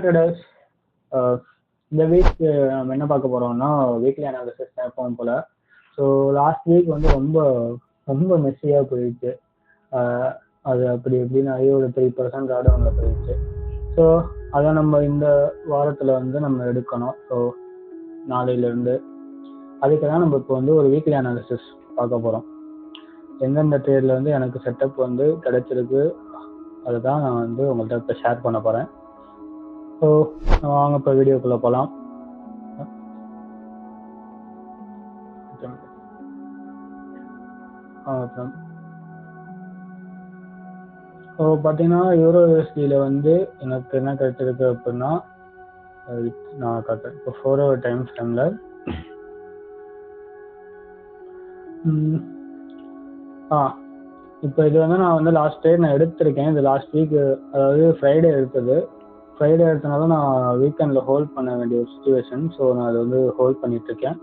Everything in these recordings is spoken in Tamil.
ட்ரேடர்ஸ் இந்த வீக் நம்ம என்ன பார்க்க போறோம்னா வீக்லி அனாலிசிஸ் எப்பவும் போல. ஸோ லாஸ்ட் வீக் வந்து ரொம்ப ரொம்ப மெஸ்ஸியாக போயிடுச்சு. அது அப்படி எப்படின்னு ஒரு 3% ஆடவுனில் போயிடுச்சு. ஸோ அதை நம்ம இந்த வாரத்தில் வந்து நம்ம எடுக்கணும். ஸோ நாளையிலேருந்து அதுக்கு தான் நம்ம இப்போ வந்து ஒரு வீக்லி அனாலிசிஸ் பார்க்க போகிறோம். எந்தெந்த ட்ரேடில் வந்து எனக்கு செட்டப் வந்து கிடைச்சிருக்கு அதுதான் நான் வந்து உங்கள்கிட்ட இப்போ ஷேர் பண்ண போகிறேன். ஸோ வாங்க இப்போ வீடியோக்குள்ளே போகலாம். ஸோ பார்த்தீங்கன்னா EURUSD வந்து எனக்கு என்ன கிடைச்சிருக்கு அப்படின்னா நான் காட்டுறேன். இப்போ 4 hour டைம் ஃப்ரேமில் இப்போ இது வந்து நான் வந்து லாஸ்ட் டே நான் எடுத்திருக்கேன். இது லாஸ்ட் வீக், அதாவது ஃப்ரைடே எடுத்தது. ஃப்ரைடே எடுத்தனால நான் வீக்கெண்டில் ஹோல்ட் பண்ண வேண்டிய ஒரு சுச்சுவேஷன். ஸோ நான் அதை வந்து ஹோல்ட் பண்ணிகிட்ருக்கேன்.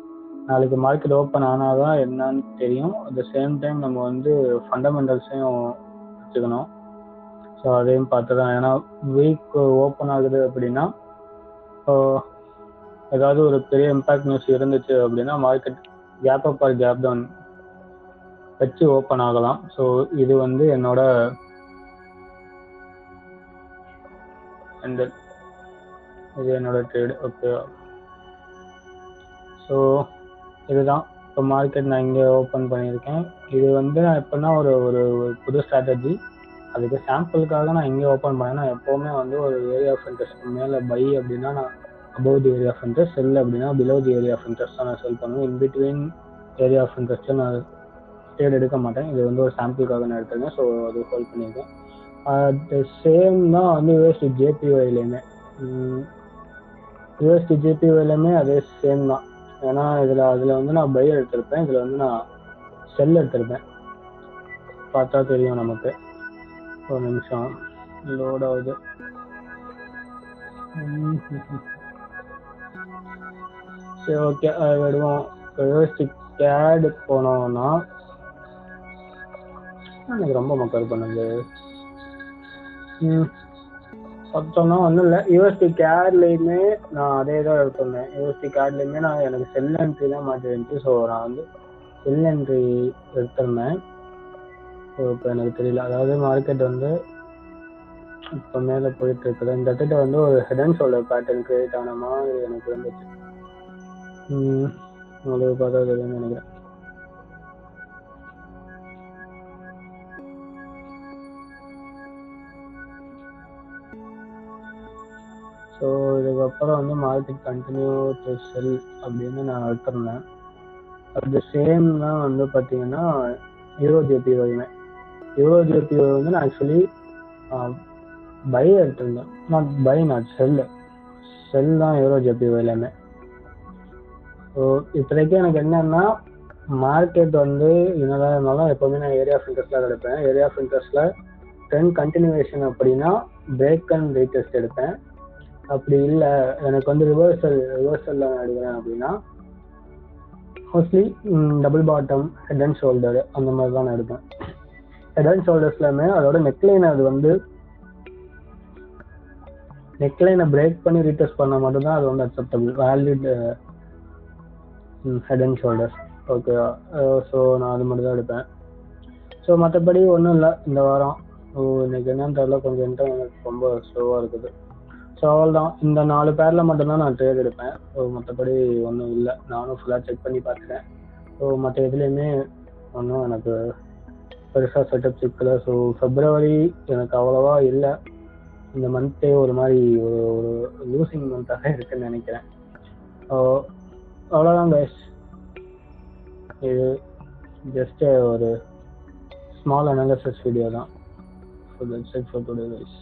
நாளைக்கு மார்க்கெட் ஓப்பன் ஆனால் தான் என்னன்னு தெரியும். அட் த சேம் டைம் நம்ம வந்து ஃபண்டமெண்டல்ஸையும் வச்சுக்கணும். ஸோ அதையும் பார்த்து தான், ஏன்னா வீக் ஓப்பன் ஆகுது அப்படின்னா ஏதாவது ஒரு பெரிய இம்பேக்ட் நியூஸ் இருந்துச்சு அப்படின்னா market gap up or gap down வச்சு ஓப்பன் ஆகலாம். ஸோ இது வந்து என்னோட ட்ரேடு. ஓகே, ஸோ இதுதான் இப்போ மார்க்கெட் நான் இங்கே ஓப்பன் பண்ணியிருக்கேன். இது வந்து நான் எப்படின்னா ஒரு ஒரு புது ஸ்ட்ராட்டஜி. அதுக்கு சாம்பிளுக்காக நான் இங்கே ஓப்பன் பண்ணேன். நான் எப்போவுமே வந்து ஒரு ஏரியா ஆஃப் இன்ட்ரெஸ்ட் மேலே பை அப்படின்னா நான் above the area of interest, sell அப்படின்னா below the area of interest தான் நான் செல் பண்ணுவேன். இன் பிட்வீன் ஏரியா ஆஃப் இன்ட்ரெஸ்ட்டை நான் ட்ரேட் எடுக்க மாட்டேன். இது வந்து ஒரு சாம்பிளுக்காக நான் எடுத்துருக்கேன். ஸோ அது ஹோல்ட் பண்ணியிருக்கேன். அது சேம் தான் வந்து USD JPYலையுமே அதே சேம் தான். ஏன்னா அதில் வந்து நான் பை எடுத்திருப்பேன், இதில் வந்து நான் செல் எடுத்திருப்பேன். பார்த்தா தெரியும் நமக்கு. ஒரு நிமிஷம் லோட் ஆகுது. சரி, ஓகே, அதை விடுவோம். USD CAD போனோம்னா எனக்கு ரொம்ப மக்கள் பண்ணுது. பார்த்தோம்னா ஒன்றும் இல்லை. USD CADலையுமே நான் அதே தான் எடுத்திருந்தேன். USD CADலையுமே நான் எனக்கு செல் என்ட்ரி தான் மாற்றி இருந்துச்சு. ஸோ நான் வந்து செல் என்ட்ரி எடுத்திருந்தேன். ஸோ இப்போ எனக்கு தெரியல, அதாவது மார்க்கெட் வந்து இப்போ மேலே போயிட்டு இருக்குது. இந்த இடத்துல வந்து ஒரு head and shoulder pattern create ஆன மாதிரி எனக்கு இருந்துச்சு. உங்களுக்கு பார்த்தா தெரியும்னு நினைக்கிறேன். ஸோ இதுக்கப்புறம் வந்து மார்க்கெட் கண்டினியூ டு செல் அப்படின்னு நான் எடுத்திருந்தேன். அது சேம் தான் வந்து பார்த்தீங்கன்னா EURUJPY வந்து நான் ஆக்சுவலி பை எடுத்திருந்தேன். நாட் செல் தான் EURUJPYலையுமே. ஸோ இப்போதைக்கு எனக்கு என்னன்னா மார்க்கெட் வந்து என்னதான் இருந்தாலும் எப்போவுமே நான் ஏரியா ஆஃப் இன்ட்ரெஸ்ட்டில் எடுப்பேன். ஏரியா ஆஃப் இன்ட்ரெஸ்ட்டில் ட்ரெண்ட் கண்டினியூவேஷன் அப்படின்னா பிரேக் அண்ட் ரீடெஸ்ட் எடுப்பேன். அப்படி இல்லை எனக்கு வந்து ரிவர்சல் நான் எடுக்கிறேன் அப்படின்னா mostly double bottom, head and shoulder அந்த மாதிரி தான் நான் எடுப்பேன். ஹெட் அண்ட் ஷோல்டர்ஸ்லையுமே அதோட நெக்லைனை பிரேக் பண்ணி ரீடெஸ்ட் பண்ணால் மட்டும்தான் அது வந்து acceptable, valid head and shoulders. ஓகேவா? ஸோ நான் அது மட்டும் தான் எடுப்பேன். ஸோ மற்றபடி ஒன்றும் இல்லை இந்த வாரம். இன்னைக்கு என்னன்னு தெரியல, கொஞ்சம் எனக்கு ரொம்ப ஸ்லோவாக இருக்குது. ஸோ அவ்வளோதான், இந்த 4 பேரில் மட்டும்தான் நான் ட்ரேட் எடுப்பேன். ஸோ மற்றபடி ஒன்றும் இல்லை. நானும் ஃபுல்லாக செக் பண்ணி பார்த்துட்டேன். ஸோ மற்ற இதுலேயுமே ஒன்றும் எனக்கு பெருசாக செட்டப் சிக்கலை. ஸோ February எனக்கு அவ்வளோவா இல்லை. இந்த மந்த்தே ஒரு மாதிரி ஒரு லூசிங் மந்த்தாக இருக்குன்னு நினைக்கிறேன். அவ்வளோதான் கைஸ். இது ஜஸ்ட் ஒரு ஸ்மால் அனாலிசிஸ் வீடியோ தான். So that's it for today guys.